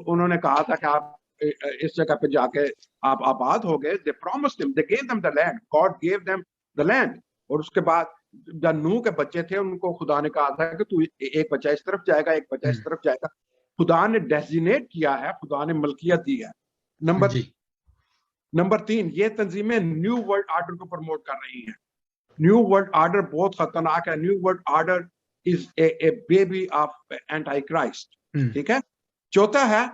उन्होंने कहा था कि आप इस जगह पे जाके आप आबाद हो गए। They promised him, they gave them the land, God gave them the land. और उसके बाद जब नूह के बच्चे थे उनको खुदा ने कहा था कि तू एक बच्चा इस तरफ जाएगा, एक बच्चा इस तरफ जाएगा। खुदा ने डेजिग्नेट किया है, खुदा ने मलकियत दी है। नंबर 3, ये तंजीमें न्यू वर्ल्ड आर्डर को प्रमोट कर रही हैं। न्यू वर्ल्ड आर्डर बहुत खतरनाक है। New world order is a baby of anti Christ. ठीक है। चौथा है,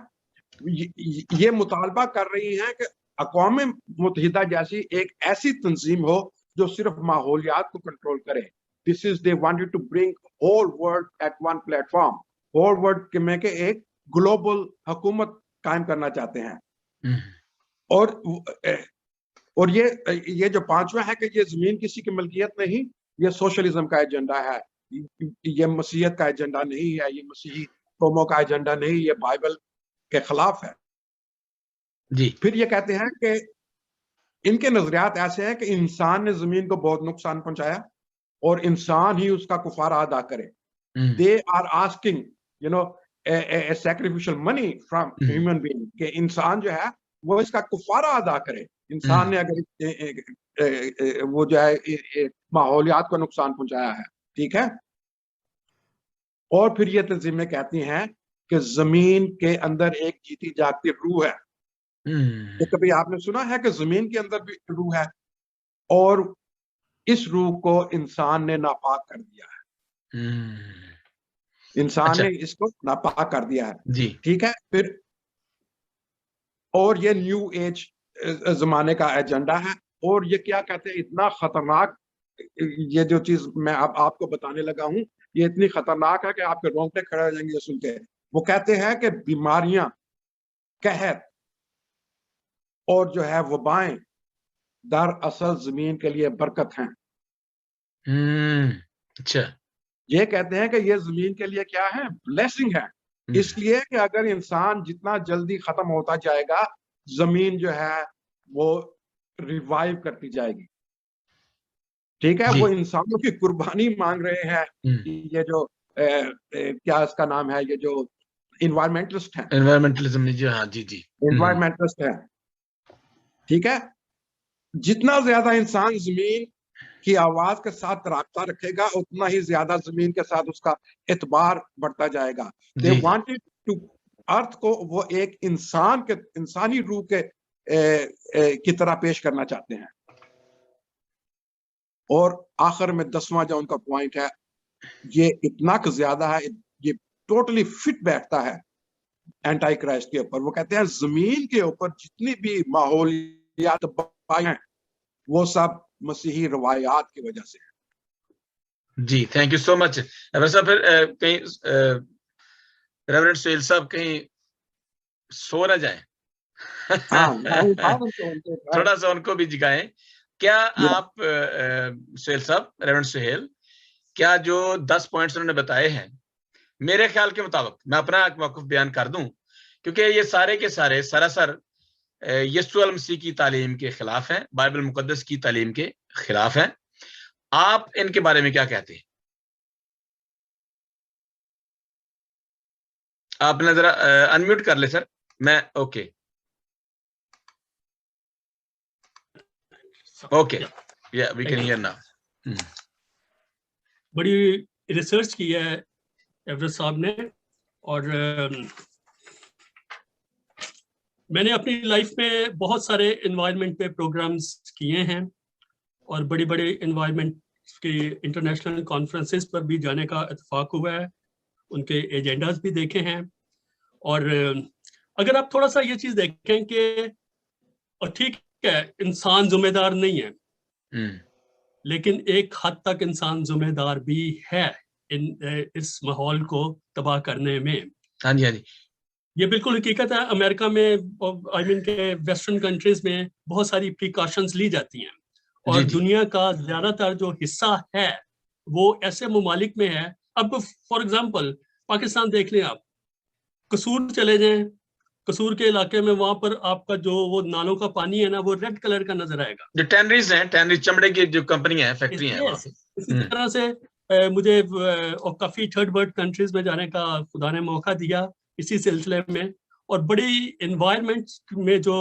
ये मुतालबा कर रही हैं कि अक़वाम मुत्तहिदा जैसी एक ऐसी तंजीम हो जो सिर्फ माहौलियात को कंट्रोल करे। This is they wanted to bring whole world at one platform. Whole world में के एक ग्लोबल हुकूमत कायम करना चाहते हैं। और ये जो पांचवा है कि ये जमीन किसी की मलकियत नहीं, ये सोशलिज्म का एजेंडा है, ये मसीहत का एजेंडा नहीं है, ये मसीही कौमों का एजेंडा नहीं, ये बाइबल के खिलाफ है जी। फिर ये कहते हैं कि इनके नजरियात ऐसे हैं कि इंसान ने जमीन को बहुत नुकसान पहुंचाया और इंसान ही उसका कुफारा अदा करे। They are asking you know sacrificial money from human being, कि इंसान जो है वो इसका कुफारा अदा करे। इंसान ने अगर वो जो है माहौलियात को नुकसान पहुंचाया है। ठीक है। और फिर ये तंजीमें कहती हैं कि जमीन के अंदर एक जीती जागती रूह है। तो कभी आपने सुना है कि जमीन के अंदर भी रूह है और इस रूह को इंसान ने नापाक कर दिया है। इंसान ने इसको नापाक कर दिया है जी। ठीक है। फिर और ये न्यू एज जमाने का एजेंडा है। और ये क्या कहते हैं, इतना खतरनाक, ये जो चीज मैं अब आपको बताने लगा हूं ये इतनी खतरनाक है कि आपके रोंगटे खड़े हो जाएंगे सुन के। वो कहते हैं कि बीमारियां, कहर और जो है वबाएं दरअसल जमीन के लिए बरकत हैं। अच्छा। ये कहते हैं कि ये जमीन के लिए क्या है, ब्लेसिंग है। इसलिए कि अगर इंसान जितना जल्दी खत्म होता जाएगा जमीन जो है वो रिवाइव करती जाएगी। ठीक है। वो इंसानों की कुर्बानी मांग रहे हैं। ये जो क्या इसका नाम है, ये जो इन्वायरमेंटलिस्ट है, एनवायरमेंटलिज्म जी। हाँ जी जी। इन्वायरमेंटलिस्ट है। ठीक है। जितना ज्यादा इंसान जमीन की आवाज के साथ राब्ता रखेगा उतना ही ज्यादा जमीन के साथ उसका एतबार बढ़ता जाएगा। दे वांटेड टू अर्थ को वो एक इंसान के, इंसानी रूह के की तरह पेश करना चाहते हैं। और आखिर में 10वां जो उनका पॉइंट है ये इतना ज्यादा है, ये टोटली फिट बैठता है एंटी क्राइस्ट के ऊपर। वो कहते हैं जमीन के ऊपर जितनी भी माहौलियात हैं वो सब मसीही रवायात की वजह से है। जी थैंक यू सो मच। वैसा फिर कहीं रेवरेंड सुहेल साहब कहीं सो ना जाए। थोड़ा सा उनको भी जगाएं। क्या आप सुहेल साहब, रेवरेंड सुहेल, क्या जो 10 पॉइंट्स उन्होंने बताए हैं मेरे ख्याल के मुताबिक, मैं अपना मौक़िफ़ बयान कर दूं क्योंकि ये सारे के सारे सरासर यीशु अल मसीह की तालीम के खिलाफ हैं, बाइबल मुकद्दस की तालीम के खिलाफ हैं। आप इनके बारे में क्या कहते हैं? आपने जरा अनम्यूट कर ले सर। मैं ओके या वी कैन हियर नाउ। बड़ी रिसर्च की है एवरेट साहब ने और मैंने अपनी लाइफ में बहुत सारे एनवायरनमेंट पे प्रोग्राम्स किए हैं और बड़ी बड़ी एनवायरनमेंट के इंटरनेशनल कॉन्फ्रेंसेस पर भी जाने का इत्तेफाक हुआ है, उनके एजेंडाज भी देखे हैं। और अगर आप थोड़ा सा ये चीज देखें कि ठीक है इंसान जिम्मेदार नहीं है, लेकिन एक हद तक इंसान जिम्मेदार भी है इस माहौल को तबाह करने में। हाँ जी हाँ जी, ये बिल्कुल हकीकत है। अमेरिका में आई मीन के वेस्टर्न कंट्रीज में बहुत सारी प्रिकॉशंस ली जाती हैं और दुनिया का ज्यादातर जो हिस्सा है वो ऐसे ममालिक में है। अब फॉर एग्जांपल पाकिस्तान देख लें आप, कसूर चले जाएं, कसूर के इलाके में वहां पर आपका जो वो नालों का पानी है ना वो रेड कलर का नजर आएगा। जो टैनरीज हैं, टैनरीज चमड़े की जो कंपनी है, फैक्ट्री है वहां पे। इसी तरह से मुझे और काफी थर्ड वर्ल्ड कंट्रीज में जाने का खुदा ने मौका दिया इसी सिलसिले में, और बड़ी एनवायरनमेंट में जो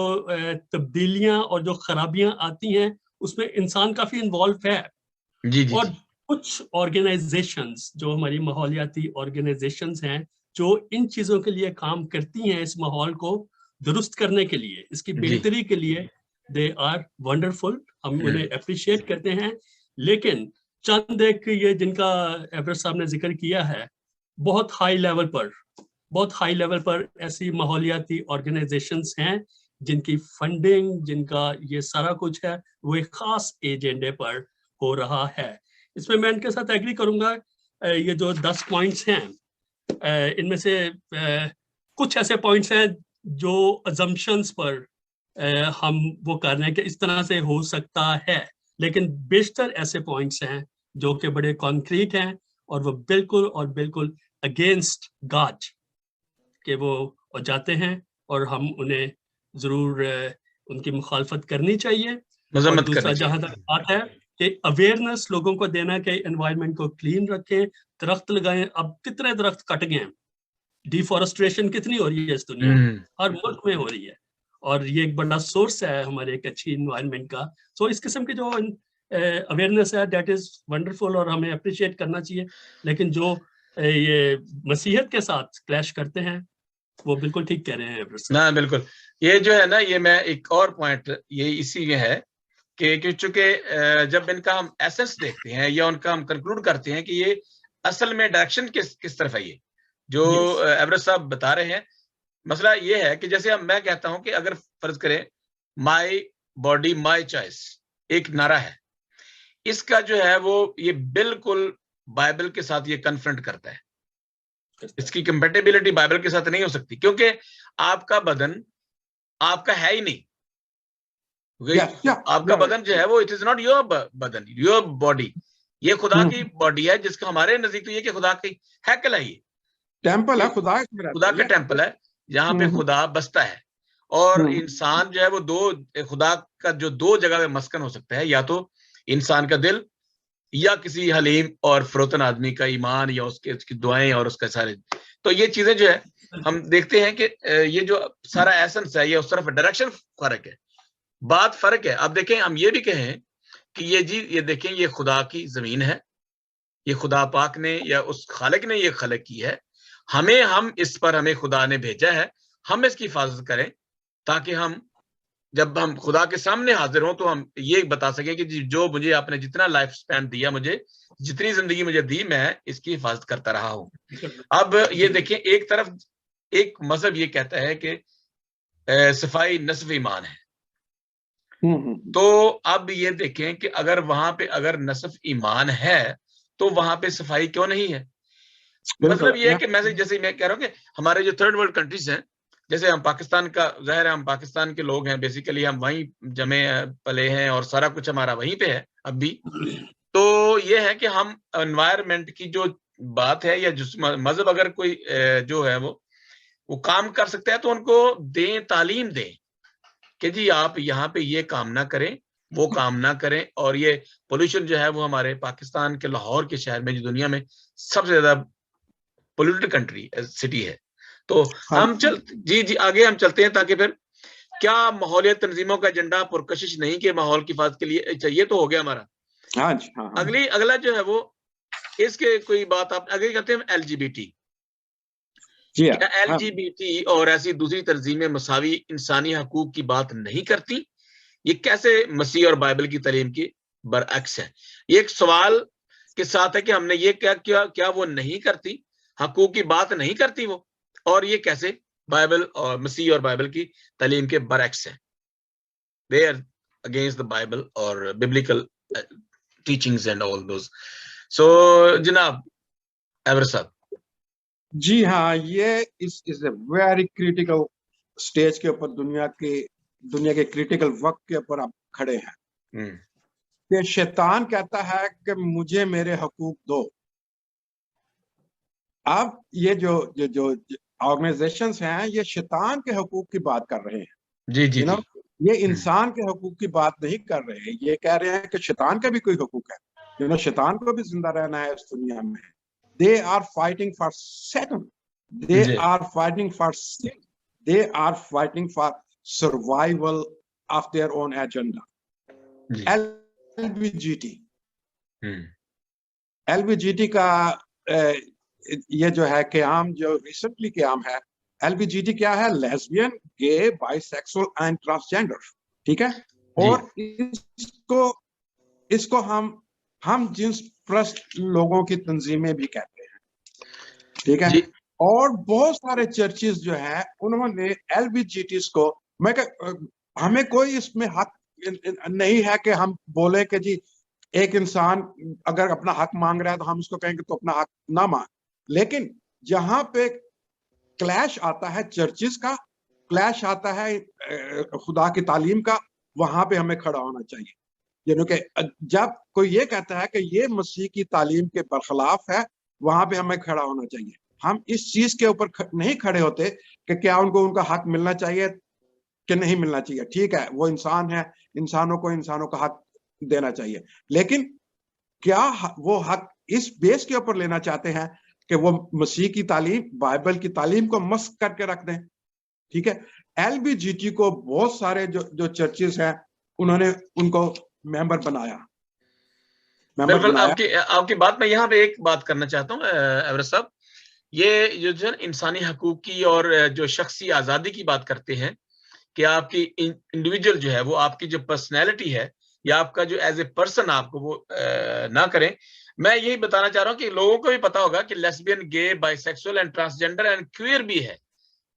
तब्दीलियां और जो खराबियां आती हैं उसमें इंसान काफी इन्वॉल्व है। जी जी और जी। कुछ ऑर्गेनाइजेशंस जो हमारी माहौलियाती ऑर्गेनाइजेशंस हैं जो इन चीजों के लिए काम करती हैं, इस माहौल को दुरुस्त करने के लिए, इसकी बेहतरी के लिए, दे आर वंडरफुल, हम उन्हें अप्रिशिएट करते हैं। लेकिन चंद एक ये जिनका एवरेस्ट साहब ने जिक्र किया है, बहुत हाई लेवल पर ऐसी माहौलियाती ऑर्गेनाइजेशंस हैं जिनकी फंडिंग, जिनका ये सारा कुछ है, वो एक खास एजेंडे पर हो रहा है। इसमें मैं इनके साथ एग्री करूंगा। ये जो 10 पॉइंट्स हैं, इनमें से कुछ ऐसे पॉइंट्स हैं जो अजम्पशंस पर हम वो कर रहे हैं कि इस तरह से हो सकता है, लेकिन बेशतर ऐसे पॉइंट्स हैं जो कि बड़े कॉन्क्रीट हैं और वो बिल्कुल अगेंस्ट गॉड के वो जाते हैं, और हम उन्हें जरूर उनकी मुखालफत करनी चाहिए। और दूसरा, जहां तक बात है कि अवेयरनेस लोगों को देना कि एनवायरनमेंट को क्लीन रखें, दरख्त लगाएं। अब कितने दरख्त कट गए हैं, डिफॉरेस्टेशन कितनी हो रही है इस दुनिया में, हर मुल्क में हो रही है, और ये एक बड़ा सोर्स है हमारे एक अच्छी एनवायरनमेंट का। सो इस किस्म की जो अवेयरनेस है, दैट इज वंडरफुल और हमें अप्रिशिएट करना चाहिए। लेकिन जो ये मसीहत के साथ क्लैश करते हैं, वो बिल्कुल ठीक कह रहे हैं ना। बिल्कुल, ये जो है ना, ये मैं एक और पॉइंट ये इसी में है कि चूंकि जब इनका हम एसेंस देखते हैं या उनका हम कंक्लूड करते हैं कि ये असल में डायरेक्शन किस तरफ है, ये जो एवरेस्ट साहब बता रहे हैं, मसला ये है कि जैसे अब मैं कहता हूं कि अगर फर्ज करें माय बॉडी माय चॉइस एक नारा है, इसका जो है वो ये बिल्कुल बाइबल के साथ ये कन्फ्रंट करता है। इसकी कंपैटिबिलिटी बाइबल के साथ नहीं हो सकती, क्योंकि आपका बदन आपका है ही नहीं। आपका बदन जो है वो इट इज नॉट योर बदन, योर बॉडी। ये खुदा की बॉडी है, जिसका हमारे नजदीक तो ये कि खुदा की हैकल है, ये टेम्पल है, खुदा का टेम्पल है, जहां पे खुदा बसता है। और इंसान जो है वो खुदा का जो दो जगह पे मस्कन हो सकता है, या तो इंसान का दिल या किसी हलीम और फरोतन आदमी का ईमान या उसकी दुआएं और उसका सारे। तो ये चीजें जो है हम देखते हैं कि ये जो सारा एसेंस है, ये उस तरफ डायरेक्शन फर्क है, बात फर्क है। अब देखें, हम ये भी कहें कि ये देखें, ये खुदा की जमीन है, ये खुदा पाक ने या उस खालिक ने ये खलक की है, हम इस पर हमें खुदा ने भेजा है, हम इसकी हिफाजत करें, ताकि हम जब हम खुदा के सामने हाजिर हों तो हम ये बता सकें कि जो मुझे आपने जितना लाइफ स्पैन दिया, मुझे जितनी जिंदगी मुझे दी, मैं इसकी हिफाजत करता रहा हूं। अब ये देखें, एक तरफ एक मजहब ये कहता है कि सफाई नस्फ ईमान है, तो अब ये देखें कि अगर वहां पे अगर नस्फ ईमान है तो वहां पे सफाई क्यों नहीं है? मतलब ये है कि मैं जैसे मैं कह रहा हूं कि हमारे जो थर्ड वर्ल्ड कंट्रीज हैं, जैसे हम पाकिस्तान का, जाहिर है हम पाकिस्तान के लोग हैं, बेसिकली हम वहीं जमे पले हैं और सारा कुछ हमारा वहीं पे है अब भी। तो ये है कि हम एनवायरनमेंट की जो बात है, या जिस मजहब अगर कोई जो है वो काम कर सकता है तो उनको दें, तालीम दें कि जी आप यहाँ पे ये काम ना करें, वो काम ना करें। और ये पोल्यूशन जो है वो हमारे पाकिस्तान के लाहौर के शहर में, जो दुनिया में सबसे ज्यादा पोल्यूटेड कंट्री सिटी है। तो हम जी आगे हम चलते हैं, ताकि फिर क्या माहौलियात तंजीमों का एजेंडा पुरकशिश नहीं कि माहौल की हिफाजत के लिए चाहिए, तो हो गया हमारा। अगला जो है वो इसके कोई बात आप आगे कहते हैं एलजीबीटी। क्या एलजीबीटी और ऐसी दूसरी तंजीमें मसावी इंसानी हकूक की बात नहीं करती? ये कैसे मसीह और बाइबल की तालीम की बरअक्स है? ये एक सवाल के साथ है कि हमने ये क्या वो नहीं करती, हकूक की बात नहीं करती वो, और ये कैसे बाइबल और मसीह और बाइबल की तालीम के बरअक्स है? They are against the Bible और biblical teachings and all those. So जनाब एवरेस्ट साहब। जी हाँ, ये is a very critical stage के ऊपर, दुनिया के क्रिटिकल वक्त के ऊपर आप खड़े हैं। कि शैतान कहता है कि मुझे मेरे हकूक दो। अब ये जो ऑर्गेनाइजेशंस हैं, ये शैतान के हकूक की बात कर रहे हैं। जी जी, ये इंसान के हकूक की बात नहीं कर रहे हैं। ये कह रहे हैं कि शैतान का भी कोई हकूक है, शैतान को भी जिंदा रहना है इस दुनिया में। They are fighting for second. They are fighting for sin. they are fighting for survival of their own agenda. LBGT का ये जो है क़याम, जो रिसेंटली क़याम है, LBGT क्या है? Lesbian, gay, bisexual and transgender, ठीक है। और इसको हम जिन्स प्रस्त लोगों की तंजीमें भी कहते हैं, ठीक है। और बहुत सारे चर्चेस जो है उन्होंने LBGTs को, हमें कोई इसमें हक नहीं है कि हम बोले कि जी एक इंसान अगर अपना हक मांग रहा है तो हम उसको कहेंगे तो अपना हक ना मांग, लेकिन जहां पे क्लैश आता है चर्चेस का, क्लैश आता है खुदा की तालीम का, वहां पे हमें खड़ा होना चाहिए। यानी कि जब कोई ये कहता है कि ये मसीह की तालीम के बरखिलाफ है, वहां पे हमें खड़ा होना चाहिए। हम इस चीज के ऊपर नहीं खड़े होते कि क्या उनको उनका हक मिलना चाहिए कि नहीं मिलना चाहिए। ठीक है, वो इंसान है, इंसानों का हक देना चाहिए, लेकिन क्या वो हक इस बेस के ऊपर लेना चाहते हैं कि वो मसीह की तालीम, बाइबल की तालीम को मस्क करके रख दें? ठीक है, LBGT को बहुत सारे जो चर्चेस हैं उन्होंने उनको मेंबर बनाया। बिल्कुल, आपकी बात में यहाँ पे एक बात करना चाहता हूँ एवरेस्ट साहब, ये जो इंसानी हकूक की और जो शख्सी आजादी की बात करते हैं कि आपकी इंडिविजुअल जो है वो आपकी जो पर्सनैलिटी है या आपका जो एज ए पर्सन आपको वो ना करें। मैं यही बताना चाह रहा हूँ कि लोगों को भी पता होगा कि lesbian, gay, bisexual and transgender and queer भी है,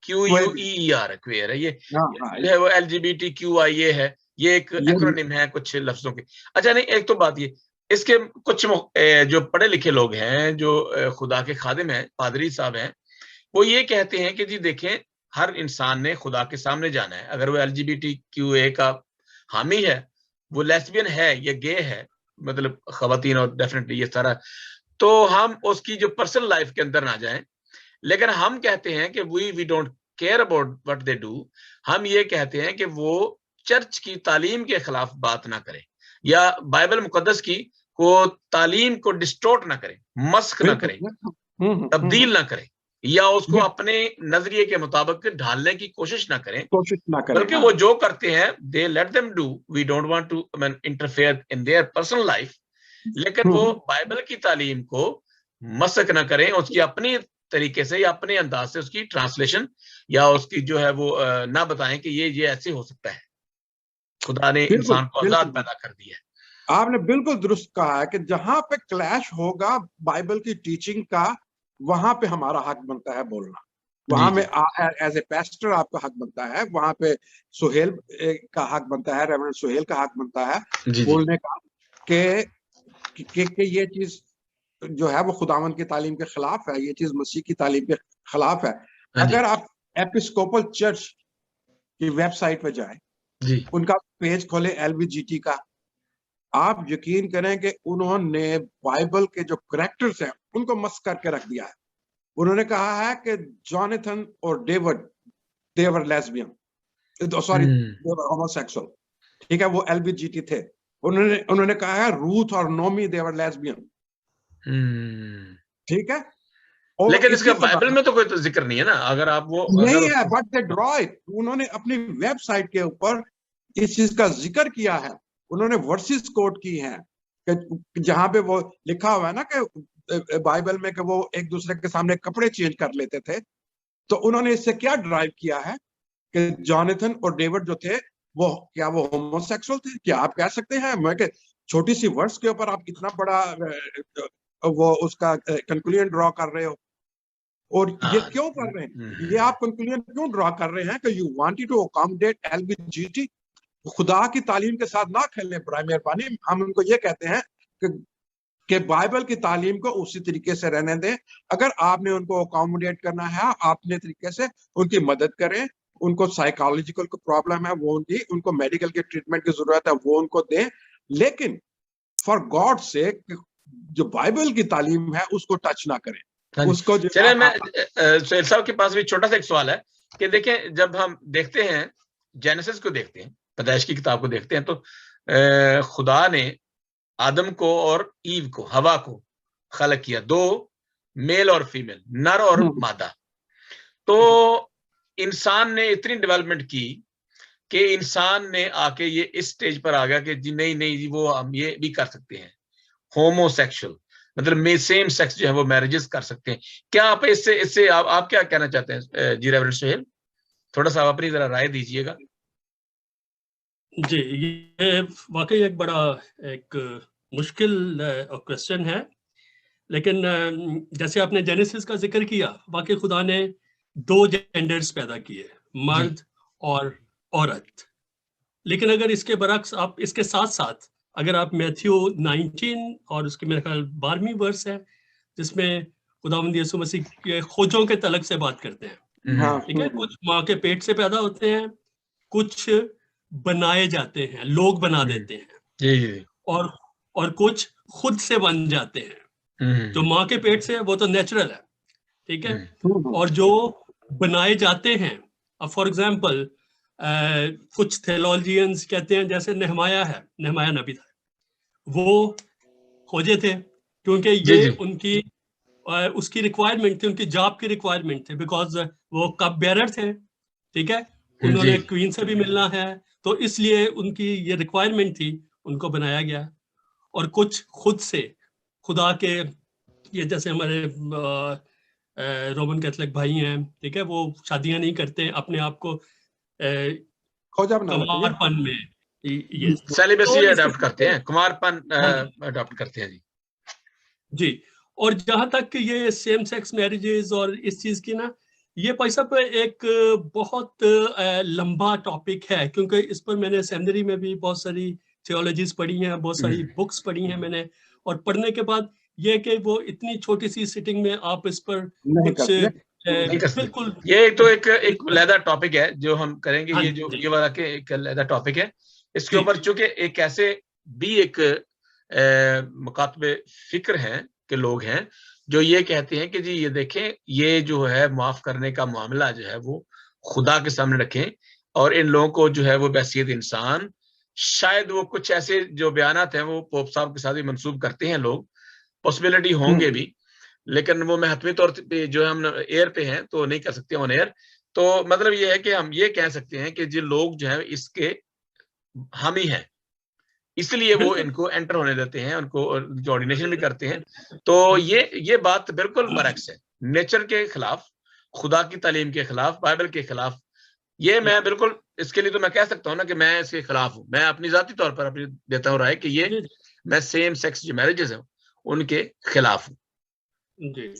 QUEER क्वेयर है, ये जो है वो LGBTQIA है, ये एक एक्रोनिम है कुछ लफ्जों के। अच्छा, नहीं, एक तो बात ये, इसके कुछ जो पढ़े लिखे लोग हैं, जो खुदा के खादिम हैं, पादरी साहब हैं, वो ये कहते हैं कि जी देखें, हर इंसान ने खुदा के सामने जाना है। अगर वो LGBTQA का हामी है, वो लेस्बियन है या गे है, मतलब खवातीन और डेफिनेटली ये सारा, तो हम उसकी जो पर्सनल लाइफ के अंदर ना जाएं। लेकिन हम कहते हैं कि we don't care about what they do. हम ये कहते हैं कि वो चर्च की तालीम के खिलाफ बात ना करें या बाइबल मुकद्दस की को तालीम को डिस्टोर्ट ना करें, मस्क ना करें, तब्दील ना करें या उसको अपने नजरिए के मुताबिक ढालने की कोशिश ना करें, बल्कि वो जो करते हैं they let them do, we don't want to interfere in their personal life, लेकिन वो बाइबल की तालीम को मस्क ना करें, उसकी अपनी तरीके से या अपने अंदाज से उसकी ट्रांसलेशन या उसकी जो है वो ना बताएं कि ये ऐसे हो सकता है। खुदा ने इंसान को आजाद पैदा कर दिया है। आपने बिल्कुल दुरुस्त कहा है कि जहां पे क्लैश होगा बाइबल की टीचिंग का, वहां पे हमारा हक बनता है बोलना। वहां में एज ए पास्टर आपका हक बनता है, वहां पे सुहेल का हक बनता है, रेवरेंड सुहेल का हक बनता है बोलने का कि ये चीज जो है वो खुदावंद की तालीम के खिलाफ है, ये चीज मसीह की तालीम के खिलाफ है। अगर आप एपिस्कोपल चर्च की वेबसाइट पे जाए, उनका पेज खोले LBGT का, आप यकीन करें कि उन्होंने बाइबल के जो करैक्टर्स हैं उनको मस्क करके रख दिया है। उन्होंने कहा है कि जॉनथन और डेविड दे वर लेस्बियन, सॉरी दे वर होमोसेक्सुअल, ठीक है, वो LBGT थे। उन्होंने कहा है रूथ और नोमी दे वर लेस्बियन, ठीक है। और लेकिन इसका बाइबल में तो कोई तो जिक्र नहीं है ना, अगर आप वो नहीं है, बट दे ड्रॉ इट। उन्होंने अपनी वेबसाइट के ऊपर इस चीज का जिक्र किया है, उन्होंने वर्सेस कोट की हैं कि जहां पे वो लिखा हुआ है ना कि बाइबल में कि वो एक दूसरे के सामने कपड़े चेंज कर लेते थे, तो उन्होंने इससे क्या ड्राइव किया है कि जॉनथन और डेविड जो थे वो क्या वो होमोसेक्सुअल थे? क्या आप कह सकते हैं? मैं कि छोटी सी वर्ड्स के ऊपर आप इतना बड़ा वो उसका कंक्लूजन ड्रॉ कर रहे हो, और ये क्यों कर रहे हैं? ये आप कंक्लूजन क्यों ड्रॉ कर रहे हैं कि you wanted to accommodate LBGT? खुदा की तालीम के साथ ना खेलें बराए मेहरबानी। हम उनको ये कहते हैं कि बाइबल की तालीम को उसी तरीके से रहने दें। अगर आपने उनको अकोमोडेट करना है, अपने तरीके से उनकी मदद करें। उनको साइकोलॉजिकल प्रॉब्लम है वो उनको मेडिकल के ट्रीटमेंट की जरूरत है वो उनको दें, लेकिन फॉर गॉड से जो बाइबल की तालीम है उसको टच ना करें। उसको चलिए, मैं सुहेल साहब के पास भी छोटा सा एक सवाल है कि देखें, जब हम देखते हैं जेनेसिस को देखते हैं, पैदाइश की किताब को देखते हैं, तो खुदा ने आदम को और ईव को, हवा को खलक किया, दो मेल और फीमेल, नर और मादा। तो इंसान ने इतनी डेवलपमेंट की कि इंसान ने आके ये इस स्टेज पर आ गया कि जी नहीं नहीं जी वो हम ये भी कर सकते हैं, होमोसेक्सुअल मतलब सेम सेक्स जो है वो मैरिजेस कर सकते हैं। क्या आप इससे इससे आप क्या कहना चाहते हैं जी रेवरेंड सुहेल? थोड़ा सा आप अपनी जरा राय दीजिएगा। जी, ये वाकई एक बड़ा एक मुश्किल क्वेश्चन है, लेकिन जैसे आपने जेनेसिस का जिक्र किया, वाकई खुदा ने 2 जेंडर्स पैदा किए, मर्द और औरत। लेकिन अगर इसके बरक्स आप इसके साथ साथ अगर आप मैथ्यू 19 और उसके मेरे ख्याल 12वीं वर्स है जिसमें खुदावंद यीशु मसीह के खोजों के तलक से बात करते हैं, हाँ, ठीक है, कुछ माँ के पेट से पैदा होते हैं, कुछ बनाए जाते हैं, लोग बना देते हैं, जी और कुछ खुद से बन जाते हैं। जो माँ के पेट से है वो तो नेचुरल है, ठीक है, और जो बनाए जाते हैं, अब फॉर एग्जाम्पल कुछ थियोलॉजियंस कहते हैं जैसे नेहमाया नबी था, वो खोजे थे क्योंकि ये उनकी उसकी रिक्वायरमेंट थी, उनकी जॉब की रिक्वायरमेंट थी, बिकॉज वो कप बेरर थे, ठीक है, उन्होंने क्वीन से भी मिलना है, तो इसलिए उनकी ये रिक्वायरमेंट थी, उनको बनाया गया। और कुछ खुद से खुदा के, ये जैसे हमारे रोमन कैथोलिक भाई हैं, ठीक है, वो शादियां नहीं करते, अपने आप को खोजा बना लेते हैं, कुमारपन में ये सेलिबेसी तो अडॉप्ट करते हैं, कुमारपन अडॉप्ट करते हैं जी। और जहां तक ये सेम सेक्स मैरिजेस और इस चीज की ना, ये भाई साहब एक बहुत लंबा टॉपिक है, क्योंकि इस पर मैंने सेमिनरी में भी बहुत सारी थियोलॉजीज पढ़ी हैं, बहुत सारी बुक्स पढ़ी हैं मैंने, और पढ़ने के बाद ये कि वो इतनी छोटी सी सिटिंग में आप इस पर कुछ बिल्कुल, ये तो एक लहदा टॉपिक है जो हम करेंगे। ये जो ये वाला के एक लहदा टॉपिक है, इसके ऊपर चूंकि एक ऐसे भी एक मुकातबे फिक्र हैं कि लोग हैं जो ये कहते हैं कि जी ये देखें, ये जो है माफ करने का मामला जो है वो खुदा के सामने रखें, और इन लोगों को जो है वो बहसीयत इंसान, शायद वो कुछ ऐसे जो बयानात हैं वो पोप साहब के साथ भी मंसूब करते हैं लोग, पॉसिबिलिटी होंगे भी, लेकिन वो महत्वी तौर पे जो हम एयर पे हैं तो नहीं कर सकते ऑन एयर। तो मतलब ये है कि हम ये कह सकते हैं कि जो लोग जो है इसके हामी हैं, इसलिए वो इनको एंटर होने देते हैं, उनको जो ऑर्डिनेशन भी करते हैं। तो ये बात बिल्कुल बरक्स है, नेचर के खिलाफ, खुदा की तालीम के खिलाफ, बाइबल के खिलाफ। ये मैं बिल्कुल इसके लिए तो मैं कह सकता हूँ ना कि मैं इसके खिलाफ हूँ। मैं अपनी जाती तौर पर अपनी देता हूँ राय कि ये मैं सेम सेक्स जो मैरिजेस हैं उनके खिलाफ हूँ,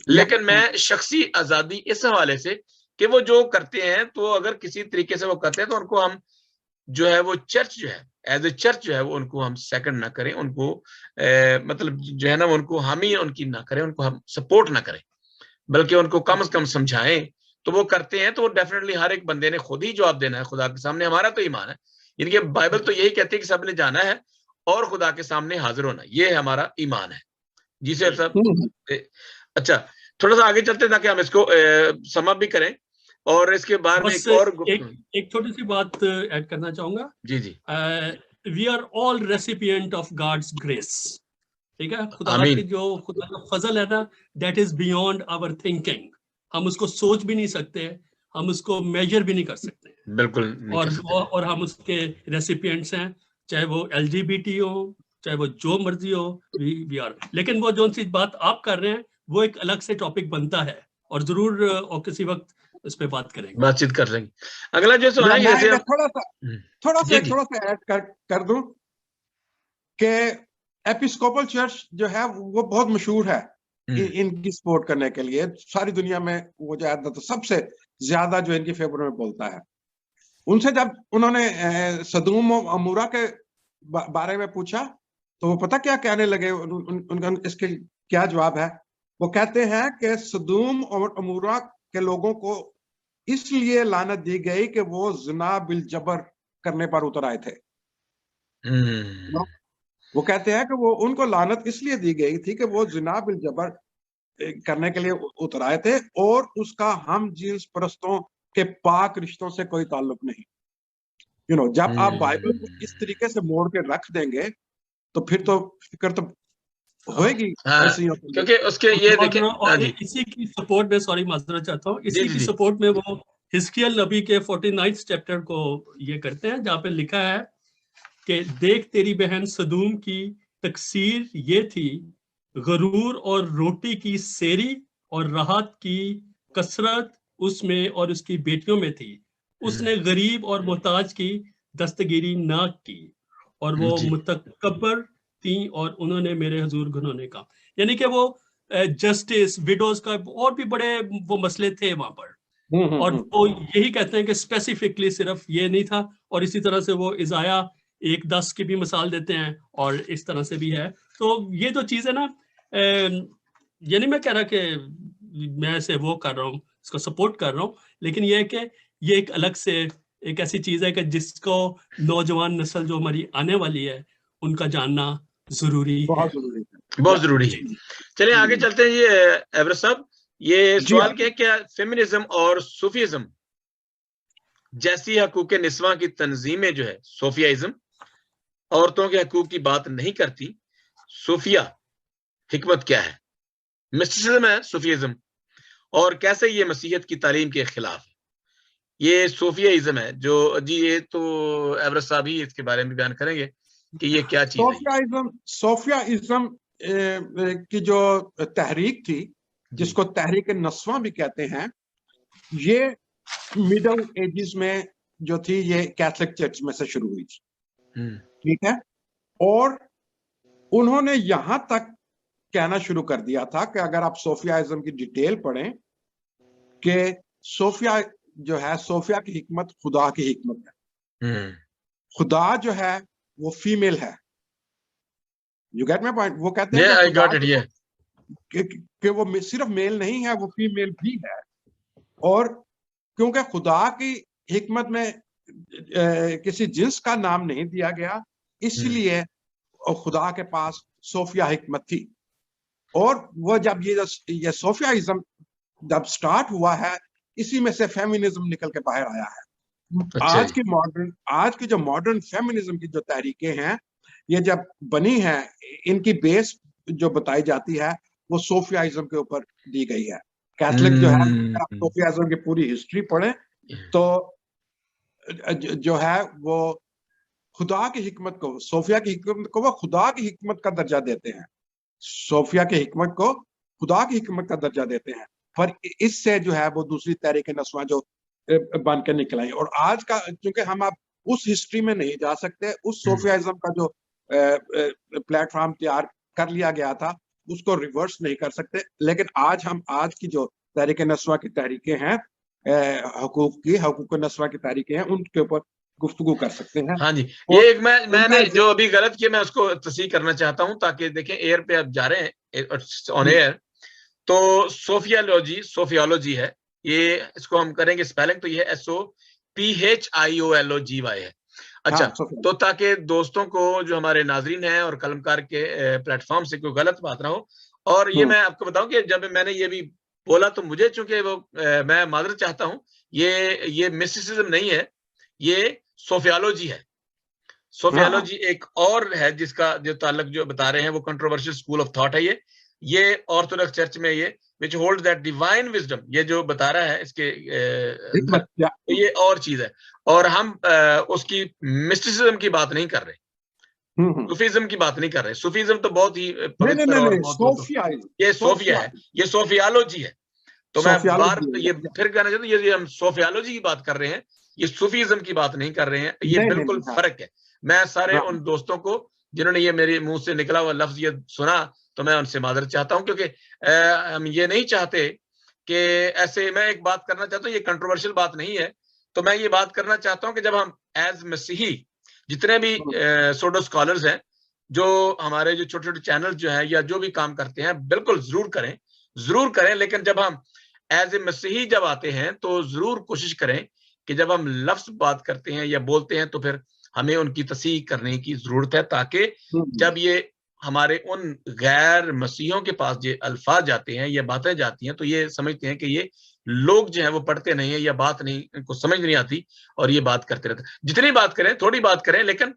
लेकिन मैं शख्सी आजादी इस हवाले से कि वो जो करते हैं तो अगर किसी तरीके से वो करते हैं तो उनको हम जो है वो चर्च जो है एज ए चर्च जो है वो उनको हम सेकंड ना करें, उनको मतलब जो है ना उनको हम ही उनकी ना करें, उनको हम सपोर्ट ना करें, बल्कि उनको कम से कम समझाएं। तो वो करते हैं तो वो डेफिनेटली हर एक बंदे ने खुद ही जवाब देना है खुदा के सामने। हमारा तो ईमान है, इनके बाइबल तो यही कहती है कि सबने जाना है और खुदा के सामने हाजिर होना, ये हमारा ईमान है। जी सर साहब। अच्छा, थोड़ा सा आगे चलते ताकि हम इसको समाप्त भी करें, और इसके बाद में एक छोटी सी बात ऐड करना चाहूंगा। जी जी, we are all recipient of God's grace, ठीक है, खुदा की जो खुदा का फजल है ना, that is beyond our thinking. हम उसको सोच भी नहीं सकते, हम उसको मेजर भी नहीं कर सकते, बिल्कुल नहीं कर सकते। और हम उसके रेसिपिएंट्स हैं, चाहे वो LGBT हो, चाहे वो जो मर्जी हो, वी आर। लेकिन वो जो सी बात आप कर रहे हैं वो एक अलग से टॉपिक बनता है, और जरूर और किसी वक्त इस पे बात करेंगे, बातचीत कर लेंगे। अगला जो सवाल है जैसे थोड़ा सा ऐड कर दूं कि एपिस्कोपल चर्च जो है वो बहुत मशहूर है इनकी सपोर्ट करने के लिए सारी दुनिया में। वो जो तो सबसे ज्यादा जो इनकी फेवर में बोलता है, उनसे जब उन्होंने सदूम और अमूरा के बारे में पूछा तो वो पता क्या कहने लगे, उनका इसके क्या जवाब है। वो कहते हैं कि सदूम और अमूरा के लोगों को इसलिए लानत दी गई कि वो ज़िना बिल जबर करने पर उतर आए थे। वो कहते हैं कि वो उनको लानत इसलिए दी गई थी कि वो ज़िना बिल जबर करने के लिए उतर आए थे, और उसका हम जिन्स परस्तों के पाक रिश्तों से कोई ताल्लुक नहीं। जब आप बाइबल को इस तरीके से मोड़ के रख देंगे तो फिर तो फिक्र तो होएगी। क्योंकि उसके ये देखें, और इसी की सपोर्ट में, सॉरी माजरत चाहता हूँ, इसी की सपोर्ट में वो हिजकिय्याह नबी के 49 चैप्टर को ये करते हैं, जहाँ पे लिखा है कि देख तेरी बहन सदूम की तकसीर ये थी, गरूर और रोटी की सेरी और राहत की कसरत उसमें और उसकी बेटियों में थी। उसने गरीब और मोहताज की दस्तगिरी ना की और वो मुतकब्बर थी और उन्होंने मेरे हुजूर घुनौने का। यानी कि वो जस्टिस, विडोज का और भी बड़े वो मसले थे वहां पर, और वो यही कहते हैं कि स्पेसिफिकली सिर्फ ये नहीं था। और इसी तरह से वो इजाया 1:10 की भी मिसाल देते हैं और इस तरह से भी है। तो ये जो चीज है ना, ये नहीं मैं कह रहा कि मैं ऐसे वो कर रहा हूँ, इसको सपोर्ट कर रहा हूँ, लेकिन ये है कि ये एक अलग से एक ऐसी चीज है कि जिसको नौजवान नस्ल जो हमारी आने वाली है उनका जानना जरूरी है, बहुत जरूरी है। चलिए आगे चलते हैं। ये एवरेस्ट साहब, ये सवाल क्या है, क्या फेमिनिज्म और सूफीज्म जैसी हकूक निस्वा की तंजीमें जो है सूफियाइज्म औरतों के हकूक की बात नहीं करती, सूफिया हिकमत क्या है? मिस्टिसिज्म है सूफियाइज्म, और कैसे ये मसीहत की तालीम के खिलाफ है? ये सूफियाइज्म है जो जी, ये तो एवरेस्ट साहब ही इसके बारे में बयान करेंगे कि ये क्या चीज है। सूफियाइज्म की जो तहरीक थी, जिसको तहरीक नस्वा भी कहते हैं, ये मिडल एजेस में जो थी, ये कैथोलिक चर्च में से शुरू हुई थी, ठीक है। और उन्होंने यहां तक कहना शुरू कर दिया था कि अगर आप सूफियाइज्म की डिटेल पढ़ें कि सूफिया जो है, सूफिया की हिकमत खुदा की हिकमत है। खुदा जो है वो फीमेल है। You get my point? वो कहते हैं I got it, कि वो सिर्फ मेल नहीं है, वो फीमेल भी है। और क्योंकि खुदा की हिकमत में किसी जिन्स का नाम नहीं दिया गया, इसलिए खुदा के पास सूफिया हिकमत थी। और वो जब ये सूफियाइज्म जब स्टार्ट हुआ है, इसी में से फेमिनिज्म निकल के बाहर आया है। आज की जो मॉडर्न फेमिनिज्म की जो तहरीकें हैं, ये जब बनी है, इनकी बेस जो बताई जाती है वो सूफियाइज्म के ऊपर दी गई है। कैथोलिक जो है, अगर आप सूफियाइज्म की पूरी हिस्ट्री पढ़ें तो जो है वो खुदा की हिकमत को, सूफिया की हिकमत को वो खुदा की हिकमत का दर्जा देते हैं, सूफिया की हिकमत को खुदा की हिकमत का दर्जा देते हैं। पर इससे जो है वो दूसरी तहरीक नस्वा जो बन के निकल आई। और आज का, क्योंकि हम अब उस हिस्ट्री में नहीं जा सकते, उस सूफियाइज्म का जो प्लेटफॉर्म तैयार कर लिया गया था उसको रिवर्स नहीं कर सकते। लेकिन आज की जो तहरीक नस्वा की तहरीकें हैं, हकूक नस्वा की तहरीकें हैं, उनके ऊपर गुफ्तगू कर सकते हैं। हाँ जी, ये एक मैंने जो अभी गलत किया मैं उसको तस्हीह करना चाहता हूं, ताकि देखें एयर पे आप जा रहे हैं ऑन एयर। तो सोफियोलॉजी है, ये इसको हम करेंगे स्पेलिंग, तो ये SOPHIOLOGY है। अच्छा, तो ताकि दोस्तों को जो हमारे नाजरीन हैं और कलमकार के प्लेटफॉर्म से कोई गलत बात ना हो। और ये मैं आपको बताऊं कि जब मैंने ये भी बोला तो मुझे, चूंकि वो मैं माजरत चाहता हूं, ये मिस्टिसिज्म नहीं है, ये सोफियोलॉजी है। सोफियोलॉजी एक और है जिसका जो ताल्लुक जो बता रहे हैं वो कंट्रोवर्शियल स्कूल ऑफ थॉट है। ये ऑर्थोडॉक्स चर्च में ये which hold that divine wisdom, ये जो बता रहा है इसके तो ये और चीज है। और हम उसकी मिस्टिसिज्म की बात नहीं कर रहे, सूफीज्म की बात नहीं कर रहे। सूफीज्म तो बहुत ही पवित्र और ये सोफिया है, ये सोफियोलॉजी है। तो मैं बार ये फिर कहना चाहता हूँ, ये हम सोफियोलॉजी की बात कर रहे हैं, ये सूफीज्म की बात नहीं कर रहे हैं। ये बिल्कुल फर्क है। मैं सारे उन दोस्तों को जिन्होंने ये मेरे मुंह से निकला हुआ लफ्ज ये सुना, तो मैं उनसे माजरत चाहता हूं, क्योंकि हम ये नहीं चाहते कि ऐसे, मैं एक बात करना चाहता हूँ, ये कंट्रोवर्शियल बात नहीं है, तो मैं ये बात करना चाहता हूँ कि जब हम एज मसीही जितने भी सोडो स्कॉलर्स हैं, जो हमारे जो छोटे छोटे चैनल जो है या जो भी काम करते हैं, बिल्कुल जरूर करें। लेकिन जब हम एज ए मसीही जब आते हैं तो जरूर कोशिश करें कि जब हम लफ्ज बात करते हैं या बोलते हैं तो फिर हमें उनकी तस्हीह करने की जरूरत है, ताकि जब ये हमारे उन गैर मसीहों के पास ये अल्फाज जाते हैं या बातें जाती हैं, तो ये समझते हैं कि ये लोग जो है वो पढ़ते नहीं है या बात नहीं, इनको समझ नहीं आती और ये बात करते रहते। जितनी बात करें, थोड़ी बात करें, लेकिन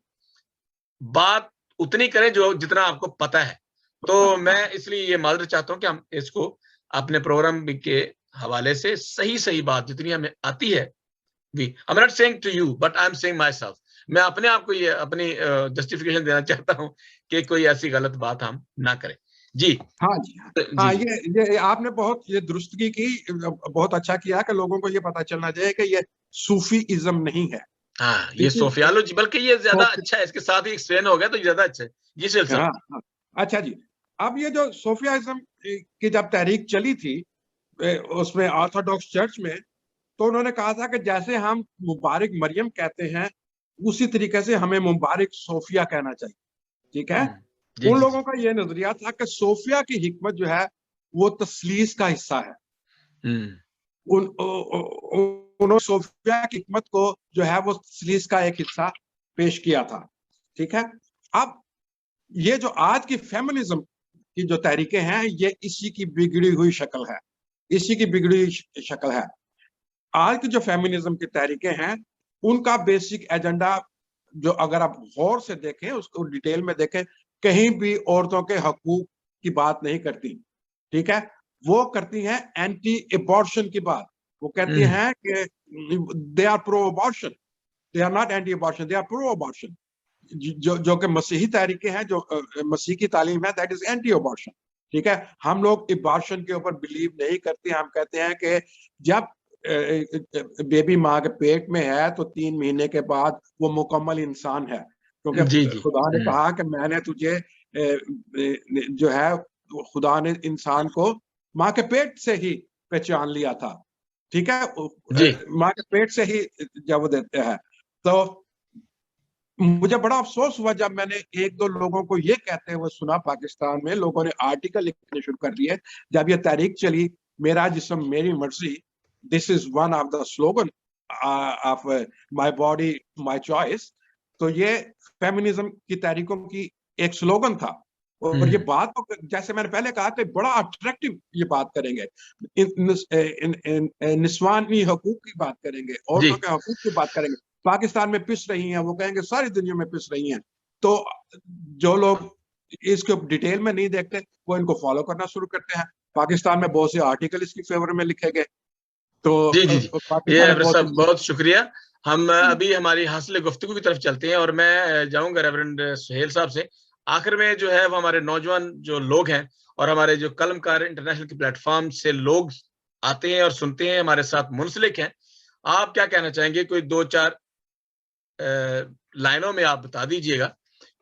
बात उतनी करें जो जितना आपको पता है। तो मैं इसलिए ये माजरत चाहता हूं कि हम इसको अपने प्रोग्राम के हवाले से सही बात जितनी हमें आती है, I'm not saying to you, but I'm saying myself, मैं अपने आप को ये अपनी जस्टिफिकेशन देना चाहता हूँ कि कोई ऐसी गलत बात हम ना करें। जी हाँ जी, हाँ, ये आपने बहुत ये दुरुस्तगी की, बहुत अच्छा किया कि लोगों को ये पता चलना चाहिए कि ये सूफीइज्म नहीं है। हाँ, ये सोफियोलॉजी, बल्कि ये ज्यादा अच्छा है, इसके साथ ही एक्सप्लेन हो गया तो ज्यादा अच्छा है। जी सर। हाँ, अच्छा जी। अब ये जो सोफियाइज्म की जब तहरीक चली थी उसमें ऑर्थोडॉक्स चर्च में, तो उन्होंने कहा था कि जैसे हम मुबारक मरियम कहते हैं उसी तरीके से हमें मुबारक सोफिया कहना चाहिए। ठीक है, उन लोगों का ये नजरिया था कि सोफिया की हिकमत जो है वो तस्लीस का हिस्सा है। उन्होंने सोफिया की हिकमत को जो है वो तस्लीस का एक हिस्सा पेश किया था। ठीक है, अब ये जो आज की फेमिनिज्म की जो तहरीकें हैं ये इसी की बिगड़ी हुई शक्ल है, इसी की बिगड़ी हुई शक्ल है। आज की जो फेमिनिज्म की तहरीकें हैं उनका बेसिक एजेंडा जो अगर आप गौर से देखें, उसको डिटेल में देखें, कहीं भी औरतों के हकूक की बात नहीं करती। ठीक है, वो करती हैं एंटी एबॉर्शन की बात। वो कहती हैं कि they are pro abortion, they are not anti abortion, they are pro abortion. जो कि मसीही तहरीकें हैं, जो मसीह की तालीम है, दैट इज एंटी अबॉर्शन। ठीक है, हम लोग अबॉर्शन के ऊपर बिलीव नहीं करते। हम कहते हैं कि जब बेबी माँ के पेट में है तो 3 महीने के बाद वो मुकम्मल इंसान है, क्योंकि खुदा ने कहा कि मैंने तुझे जो है, खुदा ने इंसान को माँ के पेट से ही पहचान लिया था। ठीक है, माँ के पेट से ही जब वो देते हैं। तो मुझे बड़ा अफसोस हुआ जब मैंने 1-2 लोगों को ये कहते हुए सुना, पाकिस्तान में लोगों ने आर्टिकल लिखने शुरू कर दिए जब ये तहरीक चली, मेरा जिस्म मेरी मर्जी, this is one of the slogan of my body my choice. तो ये फेमिनिज्म की तहरीकों की एक स्लोगन था। और ये बात तो जैसे मैंने पहले कहा कि बड़ा अट्रैक्टिव ये बात करेंगे, निस्वानी हकूक की बात करेंगे, औरतों के हकूक की बात करेंगे। पाकिस्तान में पिस रही हैं, वो कहेंगे सारी दुनिया में पिस रही हैं। तो जो लोग इसके डिटेल में नहीं देखते वो इनको फॉलो करना शुरू करते हैं। पाकिस्तान में बहुत से आर्टिकल इसकी फेवर में लिखे गए। तो ये बहुत शुक्रिया। हम अभी हमारी हासिल गुफ्तगू की तरफ चलते हैं और मैं जाऊंगा रेवरेंड सुहेल साहब से। आखिर में जो है वो हमारे नौजवान जो लोग हैं और हमारे जो कलमकार इंटरनेशनल के प्लेटफॉर्म से लोग आते हैं और सुनते हैं, हमारे साथ मुंसलिक हैं, आप क्या कहना चाहेंगे? कोई 2-4 लाइनों में आप बता दीजिएगा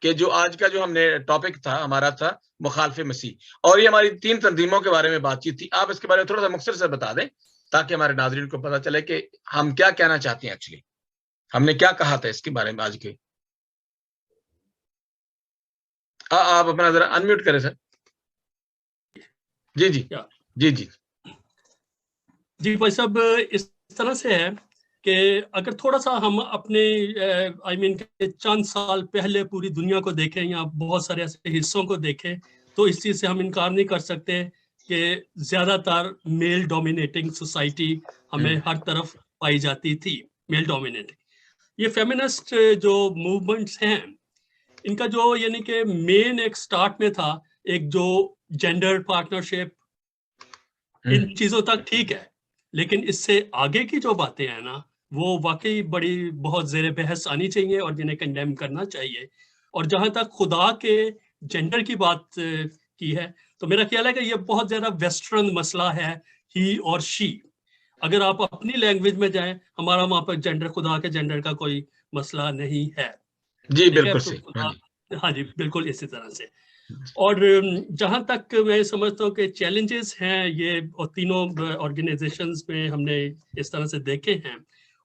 कि जो आज का जो हमने टॉपिक था हमारा था मुखालिफ मसीह, और ये हमारी 3 तंजीमों के बारे में बातचीत थी। आप इसके बारे में थोड़ा सा मुख्तसर से बता दें ताकि हमारे नाज़रीन को पता चले कि हम क्या कहना चाहते हैं, एक्चुअली हमने क्या कहा था इसके बारे में आज के। आप अपना जरा अनम्यूट करें सर। जी जी जी जी जी भाई साहब, इस तरह से है कि अगर थोड़ा सा हम अपने के चंद साल पहले पूरी दुनिया को देखें या बहुत सारे ऐसे हिस्सों को देखें, तो इस चीज़ से हम इनकार नहीं कर सकते कि ज़्यादातर मेल डोमिनेटिंग सोसाइटी हमें हर तरफ पाई जाती थी, मेल डोमिनेटिंग। ये फेमिनिस्ट जो मूवमेंट्स हैं, इनका जो यानी कि मेन एक स्टार्ट में था, एक जो जेंडर पार्टनरशिप, इन चीज़ों तक ठीक है, लेकिन इससे आगे की जो बातें हैं ना, वो वाकई बड़ी बहुत ज़ेरे बहस आनी चाहिए और जिन्हें कंडेम करना चाहिए। और जहाँ तक खुदा के जेंडर की बात की है, तो मेरा ख्याल है कि ये बहुत ज़्यादा वेस्टर्न मसला है, ही और शी। अगर आप अपनी लैंग्वेज में जाएं, हमारा वहाँ पर जेंडर, खुदा के जेंडर का कोई मसला नहीं है। जी बिल्कुल सही। हाँ जी, बिल्कुल इसी तरह से। और जहाँ तक मैं समझता हूँ कि चैलेंजेस हैं ये, और तीनों ऑर्गेनाइजेशंस में हमने इस तरह से देखे हैं,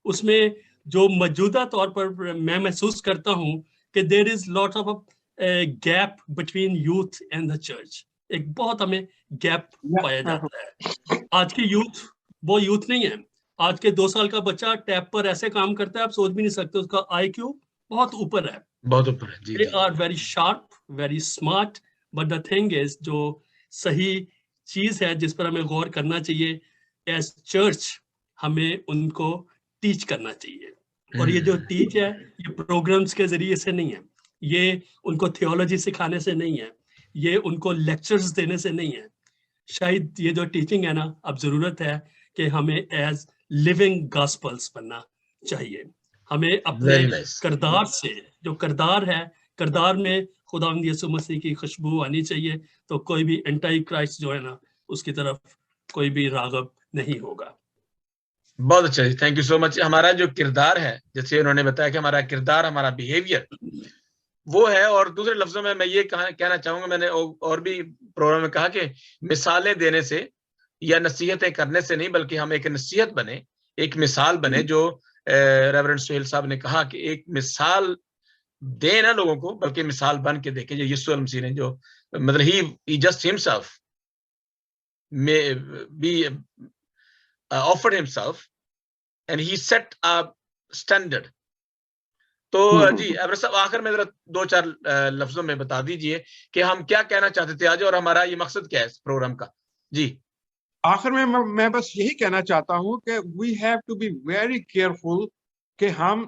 उसमें जो मौजूदा तौर पर मैं महसूस करता हूँ कि there is lot of gap between youth and the church. एक बहुत हमें गैप पाया जाता है। आज की यूथ वो यूथ नहीं है। आज के 2 साल का बच्चा टैब पर ऐसे काम करता है, आप सोच भी नहीं सकते। उसका IQ बहुत ऊपर है, बहुत ऊपर है। They are very sharp, very smart, but the thing is, जो सही चीज है जिस पर हमें गौर करना चाहिए, एज चर्च हमें उनको टीच करना चाहिए। और ये जो टीच है, ये प्रोग्राम्स के जरिए से नहीं है, ये उनको थियोलॉजी सिखाने से नहीं है, ये उनको लेक्चर्स देने से नहीं है। शायद ये जो टीचिंग है ना, अब जरूरत है कि हमें एज लिविंग गॉस्पल्स बनना चाहिए। हमें अपने किरदार से, जो किरदार है, किरदार में खुदावंद यीशु मसीह की खुशबू आनी चाहिए, तो कोई भी एंटी क्राइस्ट जो है ना, उसकी तरफ कोई भी राग़ब नहीं होगा। बहुत अच्छा जी, थैंक यू सो मच। हमारा जो किरदार है, जैसे उन्होंने बताया कि हमारा किरदार, हमारा बिहेवियर वो है, और दूसरे लफ्जों में मैं ये कहना चाहूंगा, मैंने और भी प्रोग्राम में कहा कि मिसालें देने से या नसीहतें करने से नहीं, बल्कि हम एक नसीहत बने, एक मिसाल बने, जो रेवरेंड सुहेल साहब ने कहा कि एक मिसाल दे ना लोगों को, बल्कि मिसाल बन के देखे, जो यीशु मसीह ने, जो मतलब ही just himself offered himself and he set a standard। तो जी एवरेस्ट साहब, आखिर में जरा 2-4 लफ्जों में बता दीजिए कि हम क्या कहना चाहते थे आज, और हमारा ये मकसद क्या है इस प्रोग्राम का। जी आखिर में मैं बस यही कहना चाहता हूं कि we have to be very careful कि हम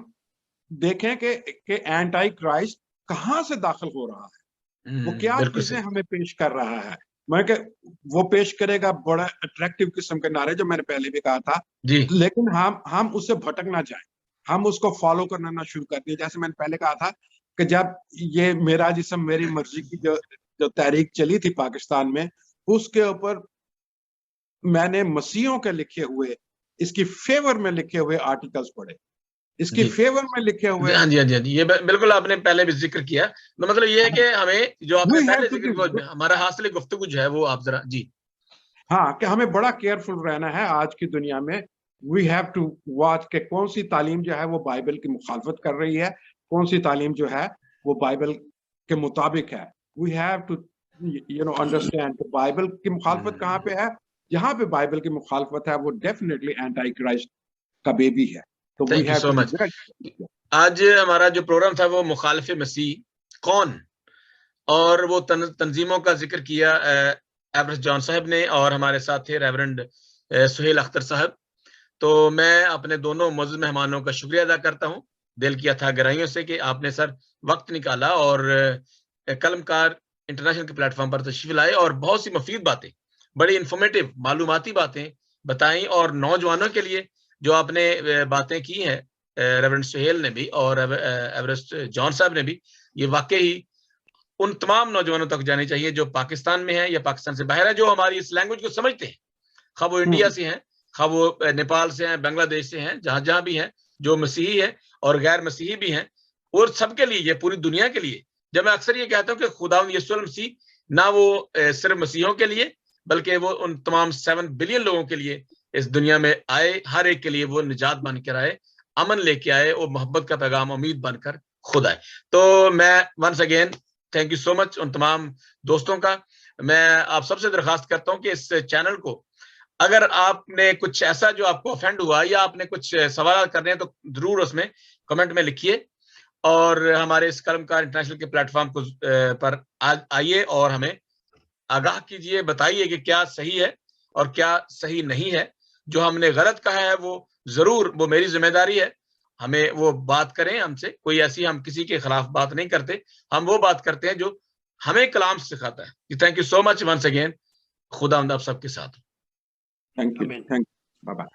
देखें कि एंटी क्राइस्ट कहां से दाखिल हो रहा है, वो क्या चीजें हमें पेश कर रहा है। मैं वो पेश करेगा बड़ा अट्रैक्टिव किस्म के नारे, जो मैंने पहले भी कहा था जी, लेकिन हम उससे भटक ना जाएं, हम उसको फॉलो करना ना शुरू कर दिए। जैसे मैंने पहले कहा था कि जब ये मेरा जिस्म मेरी मर्जी की जो तहरीक चली थी पाकिस्तान में, उसके ऊपर मैंने मसीहों के लिखे हुए, इसकी फेवर में लिखे हुए आर्टिकल्स पढ़े, इसकी फेवर में लिखे हुए। हाँ जी, ये बिल्कुल आपने पहले भी जिक्र किया। तो मतलब ये है कि हमें जो आपने पहले जिक्र किया, हमारा हासिल गुफ्तगू जो है वो आप जरा जी। हाँ, कि हमें बड़ा केयरफुल रहना है आज की दुनिया में। वी हैव टू वॉच के कौन सी तालीम जो है वो बाइबल की मुखालफत कर रही है, कौन सी तालीम जो है वो बाइबल के मुताबिक है। We have to understand Bible की मुखालफत कहाँ पे है। जहाँ पे बाइबल की मुखालफत है वो डेफिनेटली एंटी क्राइस्ट का बेबी है। तो वी हैव टू। आज हमारा जो प्रोग्राम था वो मुखालिफ मसीह कौन, और वो तंजीमों का जिक्र किया एवरेस्ट जॉन साहब ने, और हमारे साथ थे रेवरेंड सुहेल अख्तर साहब। तो मैं अपने दोनों मौजूद मेहमानों का शुक्रिया अदा करता हूं दिल की अथाह गहराइयों से कि आपने सर वक्त निकाला और कलमकार इंटरनेशनल के प्लेटफॉर्म पर तशरीफ लाए और बहुत सी मुफीद बातें, बड़ी इंफॉर्मेटिव मालूमाती बातें बताई। और नौजवानों के लिए जो आपने बातें की हैं रेवरेंड सुहेल ने भी और एवरेस्ट जॉन साहब ने भी, ये वाकई उन तमाम नौजवानों तक जानी चाहिए जो पाकिस्तान में है या पाकिस्तान से बाहर है, जो हमारी इस लैंग्वेज को समझते हैं, खा वो इंडिया से हैं, खा वो नेपाल से हैं, बांग्लादेश से हैं, जहां जहां भी हैं, जो मसीही है और गैर मसीही भी हैं, और सबके लिए, ये पूरी दुनिया के लिए। जब मैं अक्सर ये कहता हूं कि खुदावंद यीशु मसीह ना वो सिर्फ मसीहों के लिए, बल्कि वो उन तमाम 7 बिलियन लोगों के लिए इस दुनिया में आए, हर एक के लिए वो निजात बनकर आए, अमन लेके आए, और मोहब्बत का पैगाम उम्मीद बनकर खुद आए। तो मैं once again thank you so much उन तमाम दोस्तों का। मैं आप सबसे दरखास्त करता हूं कि इस चैनल को, अगर आपने कुछ ऐसा जो आपको ऑफेंड हुआ या आपने कुछ सवाल करने हैं, तो जरूर उसमें कमेंट में लिखिए, और हमारे इस कलमकार इंटरनेशनल के प्लेटफॉर्म को पर आइए और हमें आगाह कीजिए, बताइए कि क्या सही है और क्या सही नहीं है। जो हमने गलत कहा है वो जरूर, वो मेरी जिम्मेदारी है, हमें वो बात करें हमसे। कोई ऐसी, हम किसी के खिलाफ बात नहीं करते, हम वो बात करते हैं जो हमें कलाम सिखाता है। Thank you so much once again. खुदा आप सबके साथ। Thank you, bye bye.